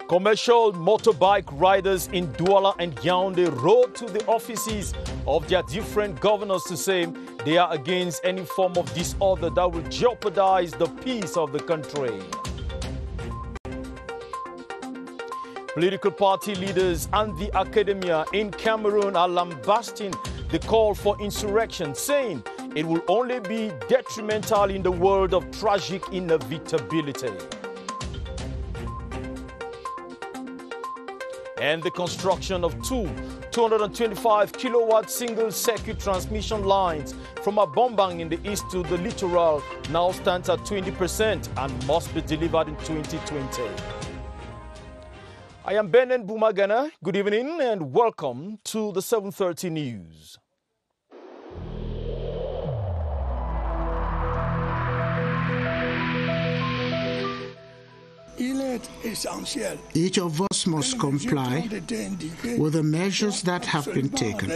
Commercial motorbike riders in Douala and Yaoundé rode to the offices of their different governors to say they are against any form of disorder that will jeopardize the peace of the country. Political party leaders and the academia in Cameroon are lambasting the call for insurrection, saying it will only be detrimental in the world of tragic inevitability. And the construction of two 225-kilowatt single-circuit transmission lines from Abombang in the east to the littoral now stands at 20% and must be delivered in 2020. I am Benen Bumagana. Good evening and welcome to the 7:30 News. Each of us must comply with the measures that have been taken.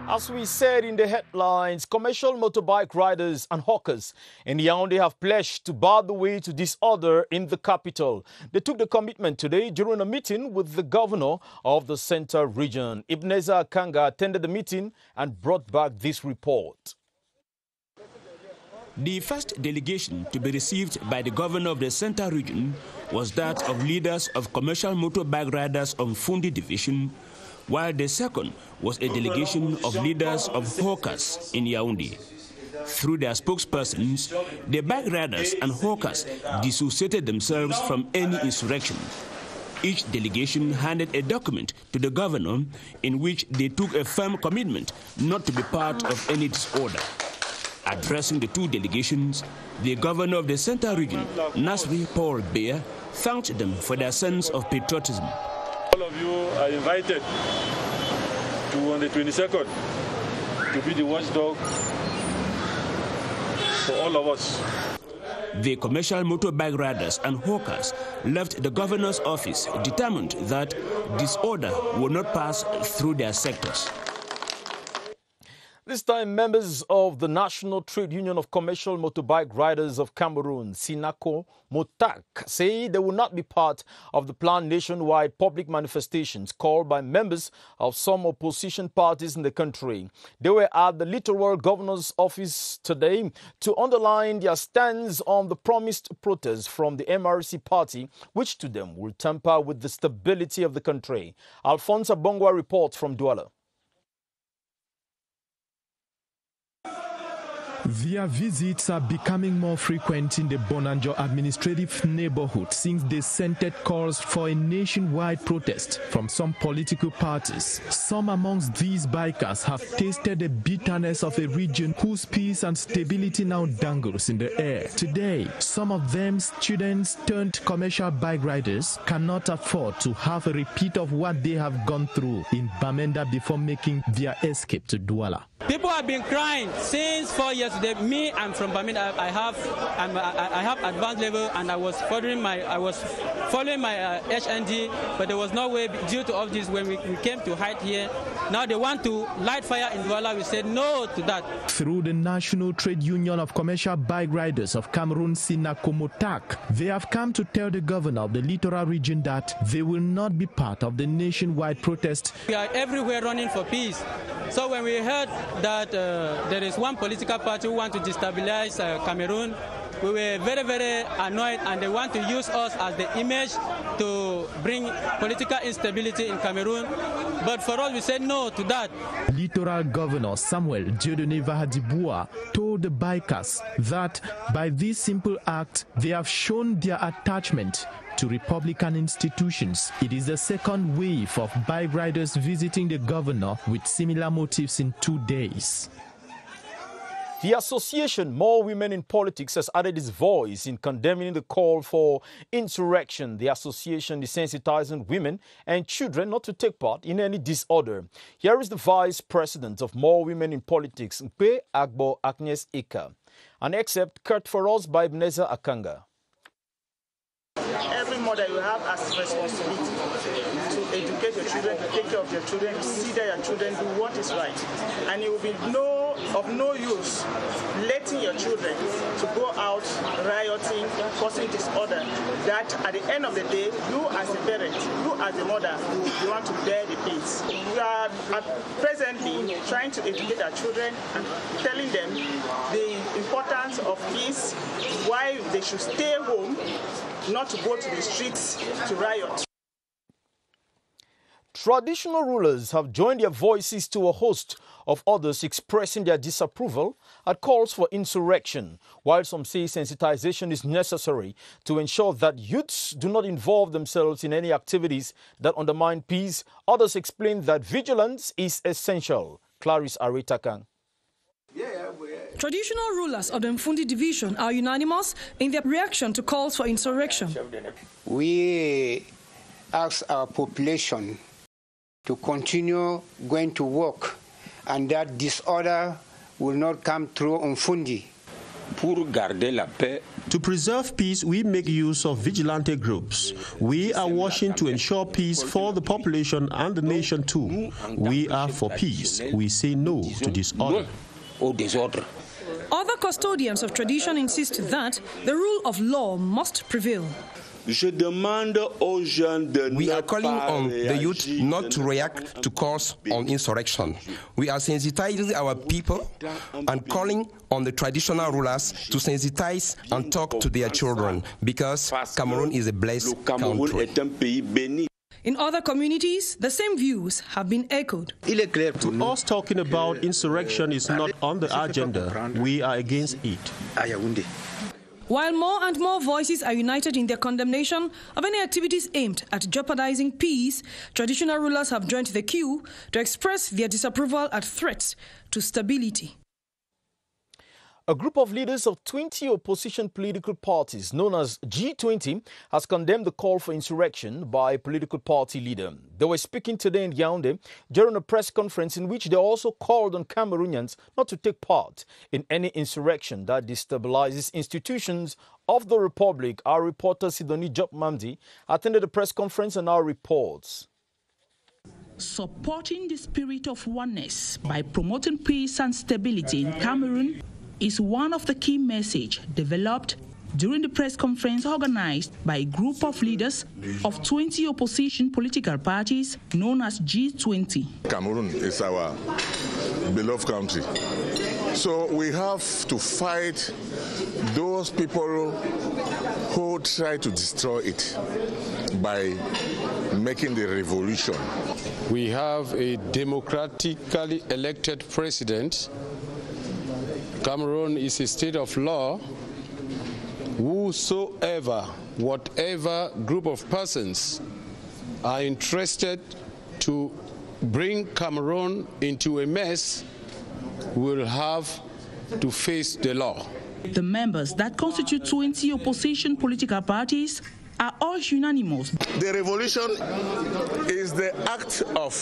As we said in the headlines, commercial motorbike riders and hawkers in Yaoundé have pledged to bar the way to disorder in the capital. They took the commitment today during a meeting with the governor of the Central Region. Ibneza Kanga attended the meeting and brought back this report. The first delegation to be received by the governor of the Central Region was that of leaders of commercial motorbike riders of Fundi Division, while the second was a delegation of leaders of hawkers in Yaoundé. Through their spokespersons, the bike riders and hawkers dissociated themselves from any insurrection. Each delegation handed a document to the governor in which they took a firm commitment not to be part of any disorder. Addressing the two delegations, the governor of the Central Region, Nasri Paul Bear, thanked them for their sense of patriotism. All of you are invited to, on the 22nd, to be the watchdog for all of us. The commercial motorbike riders and hawkers left the governor's office determined that disorder will not pass through their sectors. This time, members of the National Trade Union of Commercial Motorbike Riders of Cameroon, SINACO MOTAC, say they will not be part of the planned nationwide public manifestations called by members of some opposition parties in the country. They were at the Littoral Governor's office today to underline their stance on the promised protest from the MRC party, which to them will tamper with the stability of the country. Alphonse Abongwa reports from Douala. Their visits are becoming more frequent in the Bonanjo administrative neighborhood since they sent calls for a nationwide protest from some political parties. Some amongst these bikers have tasted the bitterness of a region whose peace and stability now dangles in the air. Today, some of them, students turned commercial bike riders, cannot afford to have a repeat of what they have gone through in Bamenda before making their escape to Douala. People have been crying since 4 years. Me, I'm from Bamenda. I have advanced level, and I was following my HND, but there was no way due to all this when we came to hide here. Now they want to light fire in Douala. We said no to that. Through the National Trade Union of Commercial Bike Riders of Cameroon, SINACO MOTAC, they have come to tell the governor of the littoral region that they will not be part of the nationwide protest. We are everywhere running for peace. So when we heard that there is one political party who wants to destabilize Cameroon, we were very, very annoyed, and they want to use us as the image to bring political instability in Cameroon. But for us, we said no to that. Littoral Governor Samuel Dieudonné Vahadibua told the bikers that by this simple act, they have shown their attachment to Republican institutions. It is the second wave of bike riders visiting the governor with similar motives in 2 days. The association More Women in Politics has added its voice in condemning the call for insurrection. The association is sensitizing women and children not to take part in any disorder. Here is the Vice President of More Women in Politics, Mpe Agbo Agnes Ika. An excerpt cut for us by Ebenezer Akanga. Every mother, you have as responsibility to educate your children, to take care of your children, to see that your children do what is right. And it will be of no use letting your children to go out rioting, causing disorder, that at the end of the day, you as a parent, you as a mother, you want to bear the pains. We are presently trying to educate our children and telling them the importance of peace, why they should stay home, not to go to the streets to riot. Traditional rulers have joined their voices to a host of others expressing their disapproval at calls for insurrection, while some say sensitization is necessary to ensure that youths do not involve themselves in any activities that undermine peace. Others explain that vigilance is essential. Clarice Aritakang. Traditional rulers of the Mfundi division are unanimous in their reaction to calls for insurrection. We ask our population to continue going to work, and that disorder will not come through Mfundi. To preserve peace, we make use of vigilante groups. We are working to ensure peace for the population and the nation too. We are for peace. We say no to disorder. Other custodians of tradition insist that the rule of law must prevail. We are calling on the youth not to react to calls on insurrection. We are sensitizing our people and calling on the traditional rulers to sensitize and talk to their children, because Cameroon is a blessed country. In other communities, the same views have been echoed. To us, talking about insurrection is not on the agenda. We are against it. While more and more voices are united in their condemnation of any activities aimed at jeopardizing peace, traditional rulers have joined the queue to express their disapproval at threats to stability. A group of leaders of 20 opposition political parties, known as G20, has condemned the call for insurrection by a political party leader. They were speaking today in Yaoundé during a press conference in which they also called on Cameroonians not to take part in any insurrection that destabilizes institutions of the Republic. Our reporter Sidonie Job-Mamdi attended the press conference and now reports. Supporting the spirit of oneness by promoting peace and stability in Cameroon is one of the key messages developed during the press conference organized by a group of leaders of 20 opposition political parties known as G20. Cameroon is our beloved country. So we have to fight those people who try to destroy it by making the revolution. We have a democratically elected president. Cameroon is a state of law. Whosoever, whatever group of persons are interested to bring Cameroon into a mess will have to face the law. The members that constitute 20 opposition political parties are all unanimous. The revolution is the act of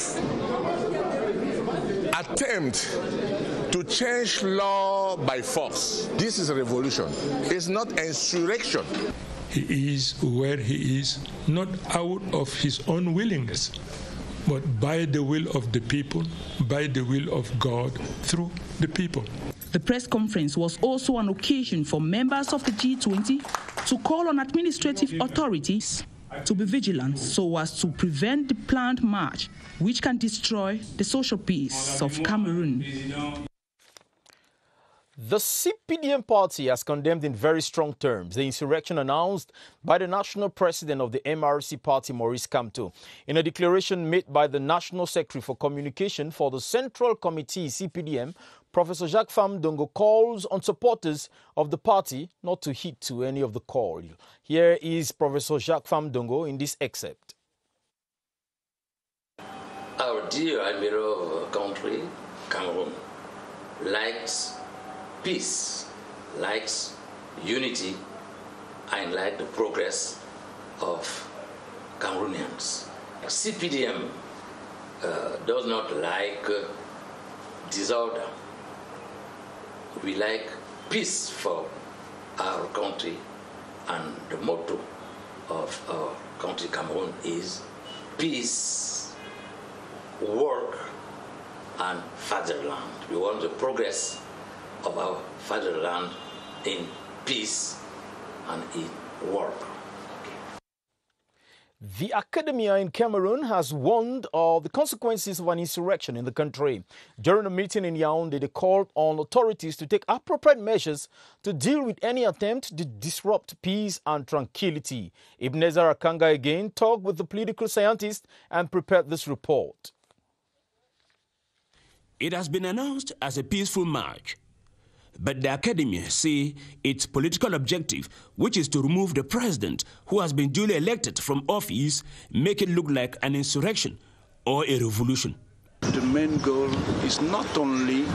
attempt to change law by force. This is a revolution. It's not insurrection. He is where he is, not out of his own willingness, but by the will of the people, by the will of God, through the people. The press conference was also an occasion for members of the G20 to call on administrative authorities to be vigilant so as to prevent the planned march, which can destroy the social peace of Cameroon. The CPDM party has condemned in very strong terms the insurrection announced by the national president of the MRC party, Maurice Kamto. In a declaration made by the National Secretary for Communication for the Central Committee, CPDM, Professor Jacques Famdongo calls on supporters of the party not to heed to any of the call. Here is Professor Jacques Famdongo in this excerpt. Our dear admirable country, Cameroon, likes peace, likes unity, and like the progress of Cameroonians. CPDM does not like disorder. We like peace for our country, and the motto of our country, Cameroon, is peace, work, and fatherland. We want the progress of our fatherland in peace and in work. The academia in Cameroon has warned of the consequences of an insurrection in the country. During a meeting in Yaoundé, they called on authorities to take appropriate measures to deal with any attempt to disrupt peace and tranquility. Ebenezer Akanga again talked with the political scientist and prepared this report. It has been announced as a peaceful march, but the academia say its political objective, which is to remove the president who has been duly elected from office, make it look like an insurrection or a revolution. The main goal is not only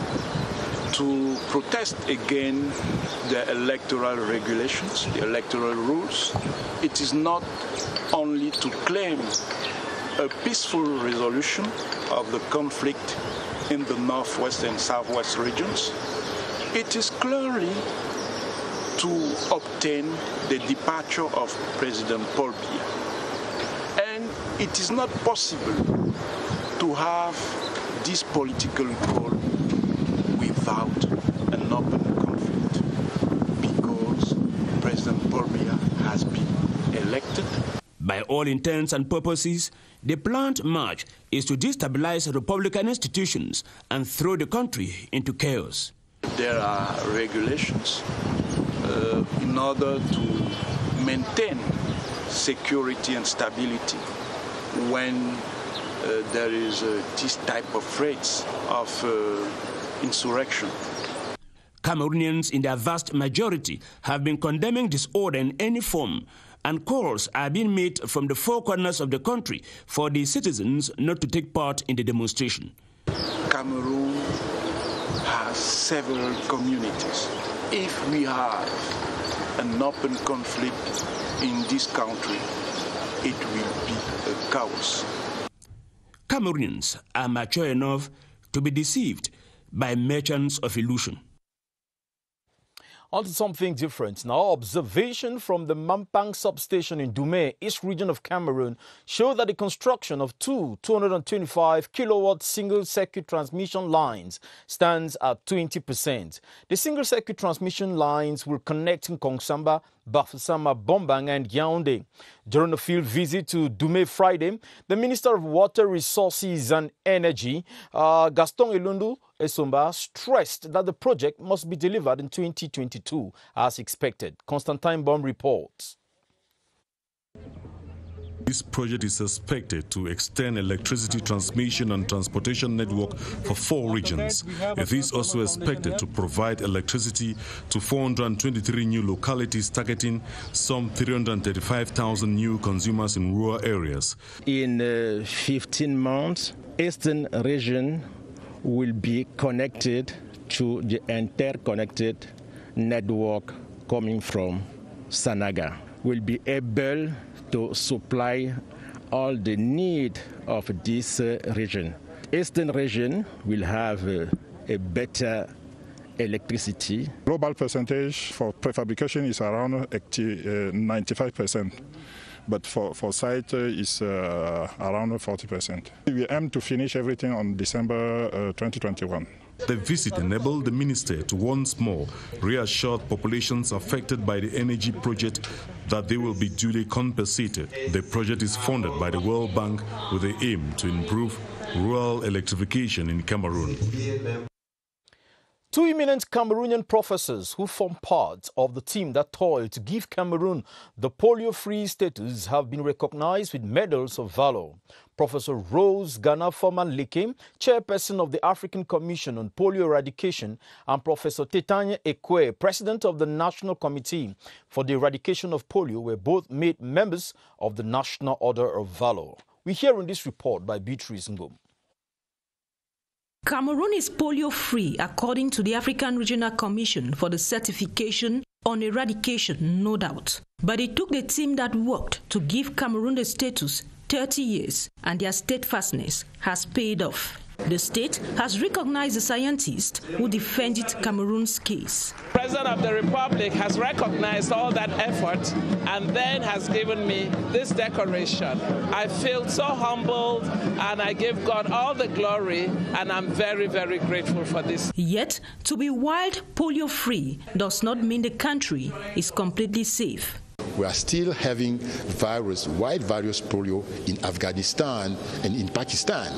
to protest against the electoral regulations, the electoral rules. It is not only to claim a peaceful resolution of the conflict in the northwest and southwest regions. It is clearly to obtain the departure of President Paul Biya. And it is not possible to have this political goal without an open conflict, because President Paul Biya has been elected. By all intents and purposes, the planned march is to destabilize Republican institutions and throw the country into chaos. There are regulations in order to maintain security and stability when there is this type of threats of insurrection. Cameroonians in their vast majority have been condemning disorder in any form, and calls are being made from the four corners of the country for the citizens not to take part in the demonstration. Cameroon has several communities. If we have an open conflict in this country, it will be a chaos. Cameroonians are mature enough to be deceived by merchants of illusion. On to something different now. Observation from the Mampang substation in Dumé, East region of Cameroon, show that the construction of two 225-kilowatt single-circuit transmission lines stands at 20%. The single-circuit transmission lines will connect Nkongsamba, Bafoussama, Bombang and Yaoundé. During a field visit to Dumé Friday, the Minister of Water Resources and Energy, Gaston Elundu Esomba, stressed that the project must be delivered in 2022 as expected. Constantine Baum reports. This project is expected to extend electricity transmission and transportation network for 4 regions. It is also expected to provide electricity to 423 new localities, targeting some 335,000 new consumers in rural areas. In 15 months, Eastern region will be connected to the interconnected network coming from Sanaga. We'll be able to supply all the need of this region. Eastern region will have a better electricity. Global percentage for prefabrication is around 95%, but for site is around 40%. We aim to finish everything on December 2021. The visit enabled the minister to once more reassure populations affected by the energy project that they will be duly compensated. The project is funded by the World Bank with the aim to improve rural electrification in Cameroon. 2 eminent Cameroonian professors who form part of the team that toiled to give Cameroon the polio-free status have been recognized with medals of valor. Professor Rose Ghana Foman-Leke, chairperson of the African Commission on Polio Eradication, and Professor Tetanye Ekwe, president of the National Committee for the Eradication of Polio, were both made members of the National Order of Valor. We hear in this report by Beatrice Ngom. Cameroon is polio-free according to the African Regional Commission for the Certification on Eradication, no doubt. But it took the team that worked to give Cameroon the status 30 years, and their steadfastness has paid off. The state has recognized the scientists who defended Cameroon's case. The President of the Republic has recognized all that effort and then has given me this decoration. I feel so humbled and I give God all the glory, and I'm very, very grateful for this. Yet, to be wild polio-free does not mean the country is completely safe. We are still having wild virus polio in Afghanistan and in Pakistan.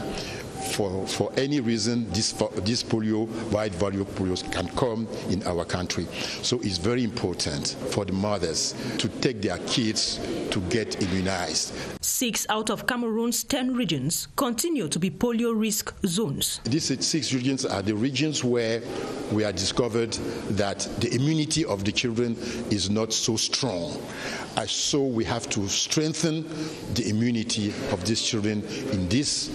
For any reason, this polio, wild polio can come in our country. So it's very important for the mothers to take their kids to get immunized. 6 out of Cameroon's 10 regions continue to be polio risk zones. These 6 regions are the regions where we have discovered that the immunity of the children is not so strong. So we have to strengthen the immunity of these children in these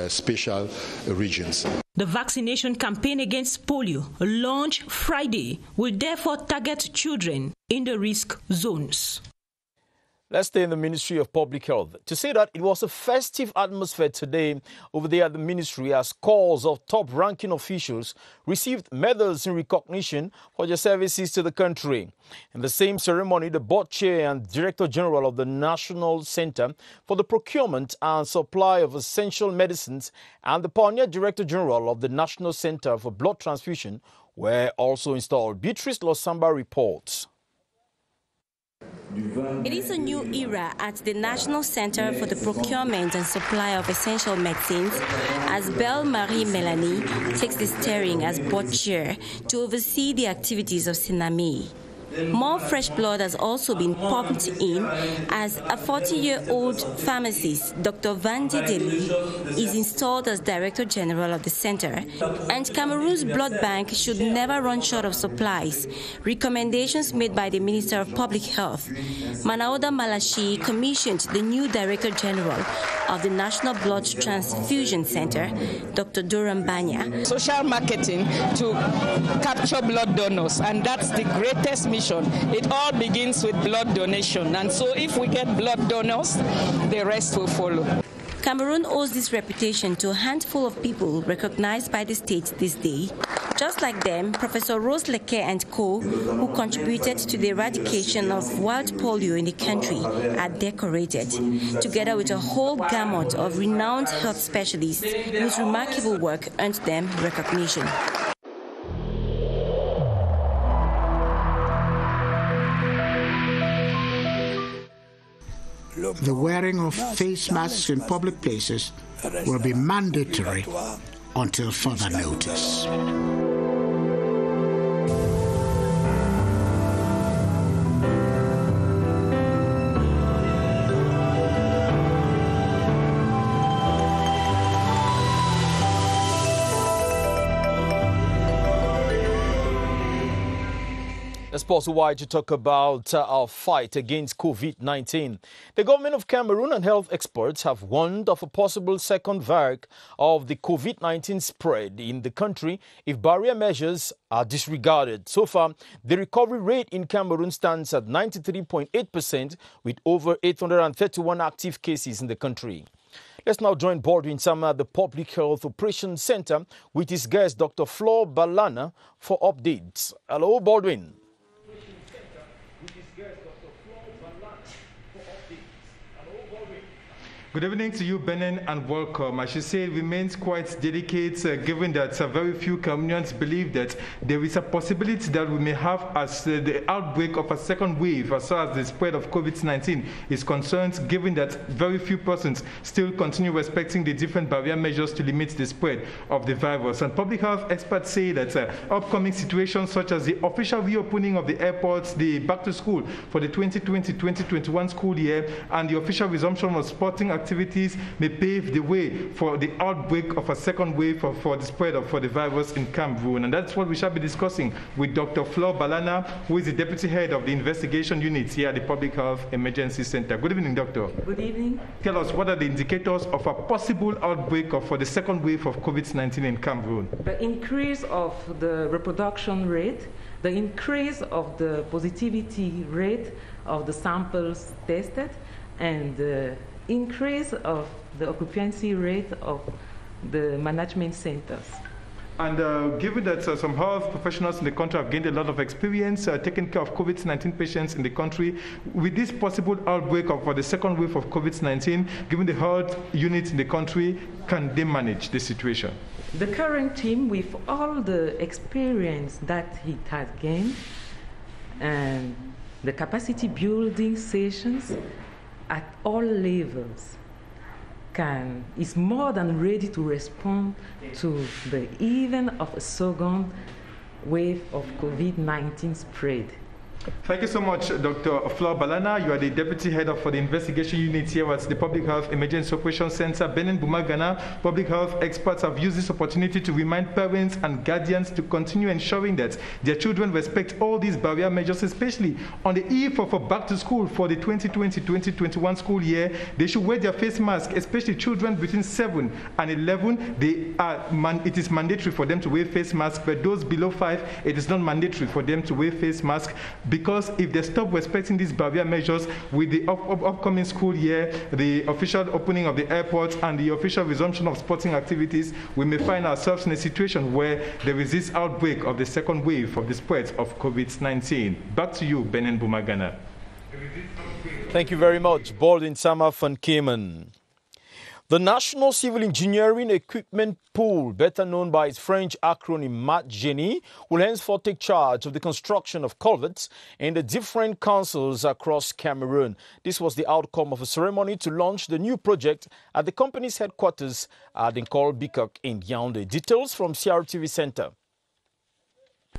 special regions. The vaccination campaign against polio, launched Friday, will therefore target children in the risk zones. Let's stay in the Ministry of Public Health to say that it was a festive atmosphere today over there at the ministry as scores of top-ranking officials received medals in recognition for their services to the country. In the same ceremony, the board chair and Director General of the National Center for the Procurement and Supply of Essential Medicines and the pioneer Director General of the National Center for Blood Transfusion were also installed. Beatrice Losamba reports. It is a new era at the National Center for the Procurement and Supply of Essential Medicines as Belle Marie Melanie takes the steering as board chair to oversee the activities of Sinami. More fresh blood has also been pumped in as a 40-year-old pharmacist, Dr. Vandi Deli, is installed as Director General of the center. And Cameroon's blood bank should never run short of supplies. Recommendations made by the Minister of Public Health. Manaoda Malachi commissioned the new Director General of the National Blood Transfusion Center, Dr. Duram Banya. Social marketing to capture blood donors, and that's the greatest mission. It all begins with blood donation, and so if we get blood donors, the rest will follow. Cameroon owes this reputation to a handful of people recognized by the state this day. Just like them, Professor Rose Leke and co., who contributed to the eradication of wild polio in the country, are decorated, together with a whole gamut of renowned health specialists whose remarkable work earned them recognition. The wearing of face masks in public places will be mandatory until further notice. Let's pause a while to talk about our fight against COVID-19. The government of Cameroon and health experts have warned of a possible second vague of the COVID-19 spread in the country if barrier measures are disregarded. So far, the recovery rate in Cameroon stands at 93.8% with over 831 active cases in the country. Let's now join Baldwin Sama at the Public Health Operations Center with his guest, Dr. Flo Balana, for updates. Hello, Baldwin. Good evening to you, Benin, and welcome. I should say it remains quite delicate given that very few Cameroonians believe that there is a possibility that we may have the outbreak of a second wave as far as the spread of COVID-19 is concerned, given that very few persons still continue respecting the different barrier measures to limit the spread of the virus. And public health experts say that upcoming situations such as the official reopening of the airports, the back to school for the 2020-2021 school year, and the official resumption of sporting activities activities may pave the way for the outbreak of a second wave for the spread of the virus in Cameroon. And that's what we shall be discussing with Dr. Flor Balana, who is the Deputy Head of the Investigation Unit here at the Public Health Emergency Center. Good evening, Doctor. Good evening. Tell us, what are the indicators of a possible outbreak for the second wave of COVID-19 in Cameroon? The increase of the reproduction rate, the increase of the positivity rate of the samples tested, and the increase of the occupancy rate of the management centers. And given that some health professionals in the country have gained a lot of experience taking care of COVID-19 patients in the country, with this possible outbreak of the second wave of COVID-19, given the health units in the country, can they manage the situation? The current team, with all the experience that it has gained and the capacity building sessions at all levels, is more than ready to respond to the event of a second wave of COVID-19 spread. Thank you so much, Dr. Flor Balana. You are the Deputy Head of the Investigation Unit here at the Public Health Emergency Operations Center. Benin Bumagana, public health experts have used this opportunity to remind parents and guardians to continue ensuring that their children respect all these barrier measures, especially on the eve of a back to school for the 2020-2021 school year. They should wear their face mask, especially children between 7 and 11. It is mandatory for them to wear face masks, but those below 5, it is not mandatory for them to wear face masks. Because if they stop respecting these barrier measures with the upcoming school year, the official opening of the airports, and the official resumption of sporting activities, we may find ourselves in a situation where there is this outbreak of the second wave of the spread of COVID-19. Back to you, Benin Bumagana. Thank you very much, Baldwin Sama van Kemen. The National Civil Engineering Equipment Pool, better known by its French acronym MATGENI, will henceforth take charge of the construction of culverts in the different councils across Cameroon. This was the outcome of a ceremony to launch the new project at the company's headquarters at MOTORBIKE in Yaoundé. Details from CRTV Center.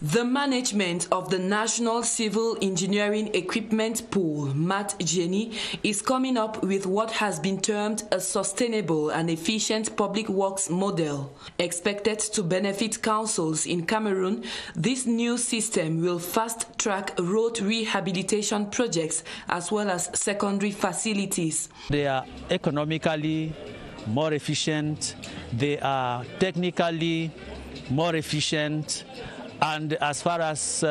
The management of the National Civil Engineering Equipment Pool, MATGENI, is coming up with what has been termed a sustainable and efficient public works model. Expected to benefit councils in Cameroon, this new system will fast-track road rehabilitation projects as well as secondary facilities. They are economically more efficient, they are technically more efficient, and as far as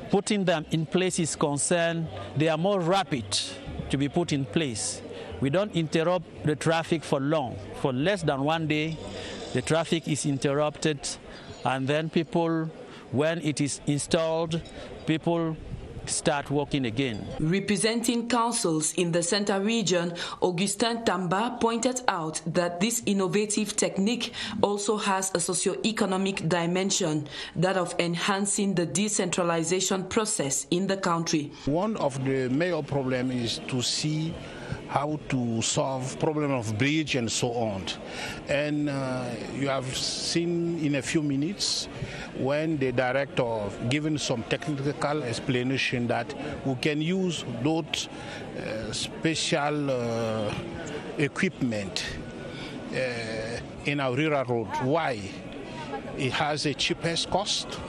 putting them in place is concerned, they are more rapid to be put in place. We don't interrupt the traffic for long. For less than 1 day, the traffic is interrupted, and then people, when it is installed, people start working again. Representing councils in the Centre region, Augustin Tamba pointed out that this innovative technique also has a socio-economic dimension, that of enhancing the decentralization process in the country. One of the major problems is to see how to solve problem of bridge and so on. And you have seen in a few minutes when the director given some technical explanation that we can use those special equipment in our rural road. Why? It has a cheapest cost.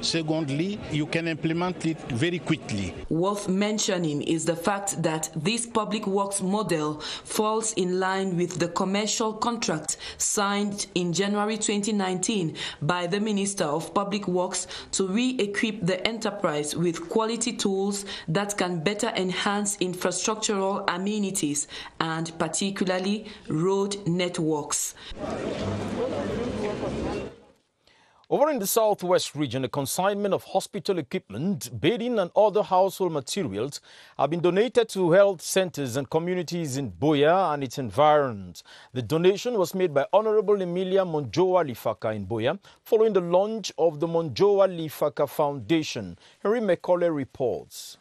Secondly, you can implement it very quickly. Worth mentioning is the fact that this public works model falls in line with the commercial contract signed in January 2019 by the Minister of Public Works to re-equip the enterprise with quality tools that can better enhance infrastructural amenities and particularly road networks. Over in the southwest region, a consignment of hospital equipment, bedding and other household materials have been donated to health centers and communities in Boya and its environs. The donation was made by Honorable Emilia Monjowa Lifaka in Boya following the launch of the Monjowa Lifaka Foundation. Henry McCauley reports.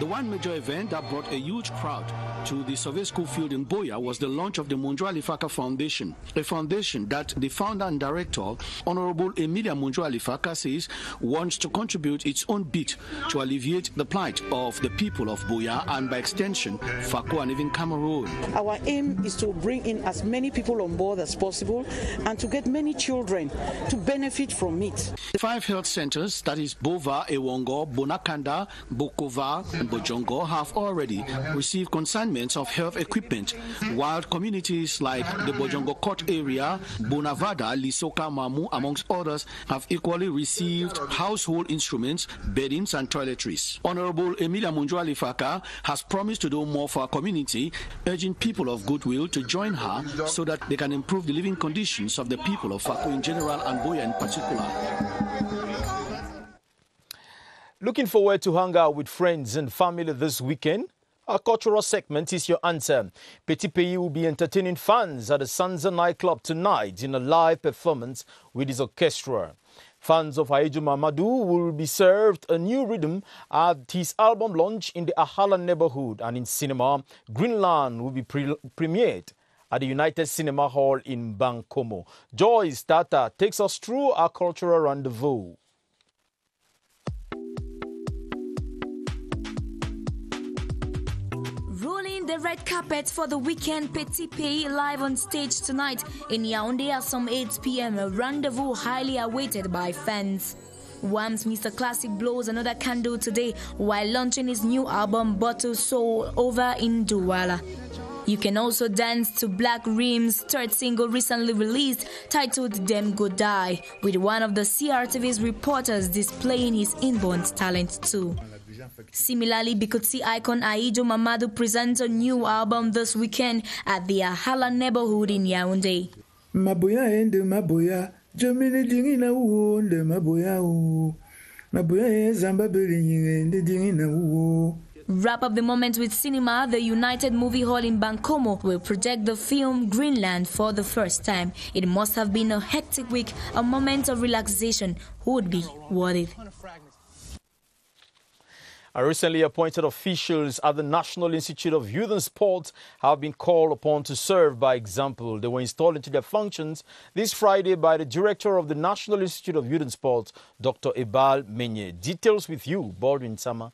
The one major event that brought a huge crowd to the Survey School field in Buea was the launch of the Munjo Alifaka Foundation, a foundation that the founder and director, Honorable Emilia Munjo Alifaka, says wants to contribute its own bit to alleviate the plight of the people of Buea and, by extension, Fako and even Cameroon. Our aim is to bring in as many people on board as possible and to get many children to benefit from it. The 5 health centers, that is Bova, Ewongo, Bonakanda, Bokova, and Bojongo, have already received consignments of health equipment, while communities like the Bojongo Court area, Bonavada, Lisoka, Mamu, amongst others, have equally received household instruments, beddings, and toiletries. Honorable Emilia Munjo Alifaka has promised to do more for our community, urging people of goodwill to join her so that they can improve the living conditions of the people of Fako in general and Buea in particular. Looking forward to hang out with friends and family this weekend? Our cultural segment is your answer. Petit Pays will be entertaining fans at the Sansa nightclub tonight in a live performance with his orchestra. Fans of Aiju Mamadou will be served a new rhythm at his album launch in the Ahala neighborhood, and in cinema, Greenland will be premiered at the United Cinema Hall in Bankomo. Joyce Tata takes us through our cultural rendezvous. Rolling the red carpet for the weekend, Petit Pays live on stage tonight in Yaoundé at some 8 p.m. A rendezvous highly awaited by fans. Wham's Mr. Classic blows another candle today while launching his new album Bottle Soul over in Douala. You can also dance to Black Rim's third single recently released titled Dem Go Die, with one of the CRTV's reporters displaying his inborn talent too. Similarly, Bikutsi icon Aiju Mamadou presents a new album this weekend at the Ahala neighborhood in Yaoundé. Maboya ende maboya, jomini dingina uonde maboya u. Maboya zamba belinyi ende dingina uo. Wrap up the moment with cinema. The United Movie Hall in Bankomo will project the film Greenland for the first time. It must have been a hectic week, a moment of relaxation would be worth it. Recently appointed officials at the National Institute of Youth and Sport have been called upon to serve by example. They were installed into their functions this Friday by the director of the National Institute of Youth and Sport, Dr. Ebal Menye. Details with you, Baldwin Sama.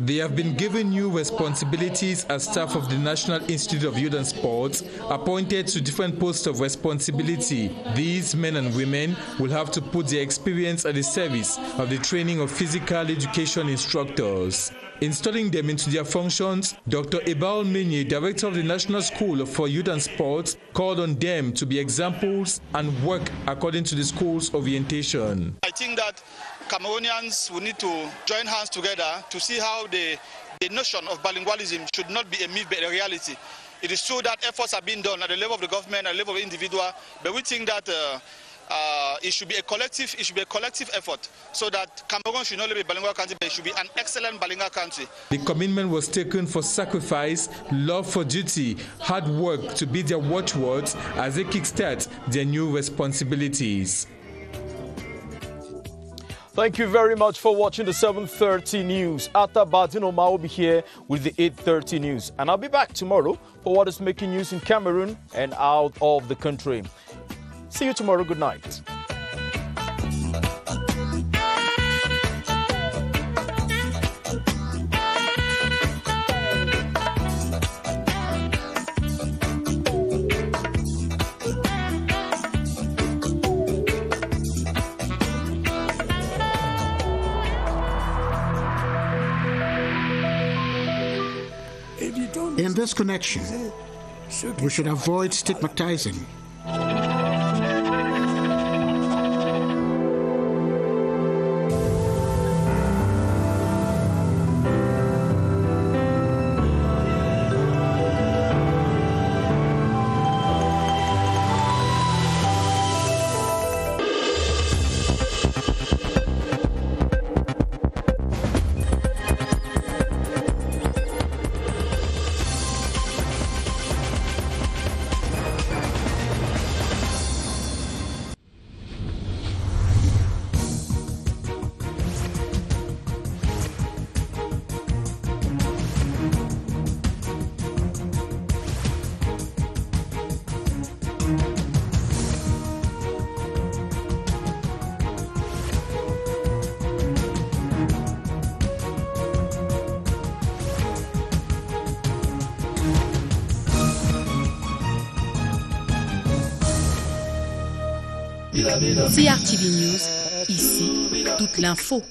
They have been given new responsibilities as staff of the National Institute of Youth and Sports, appointed to different posts of responsibility. These men and women will have to put their experience at the service of the training of physical education instructors. Installing them into their functions, Dr. Ebal Menye, director of the National School for Youth and Sports, called on them to be examples and work according to the school's orientation. I think that Cameroonians will need to join hands together to see how the notion of bilingualism should not be a myth but a reality. It is true that efforts are being done at the level of the government, at the level of the individual, but we think that it should be a collective effort, so that Cameroon should not only be a bilingual country, but it should be an excellent bilingual country. The commitment was taken for sacrifice, love for duty, hard work to be their watchwords as they kickstart their new responsibilities. Thank you very much for watching the 7:30 news. Atta Badinoma will be here with the 8:30 news. And I'll be back tomorrow for what is making news in Cameroon and out of the country. See you tomorrow. Good night. In this connection, we should avoid stigmatizing. CRTV News, ici, toute l'info.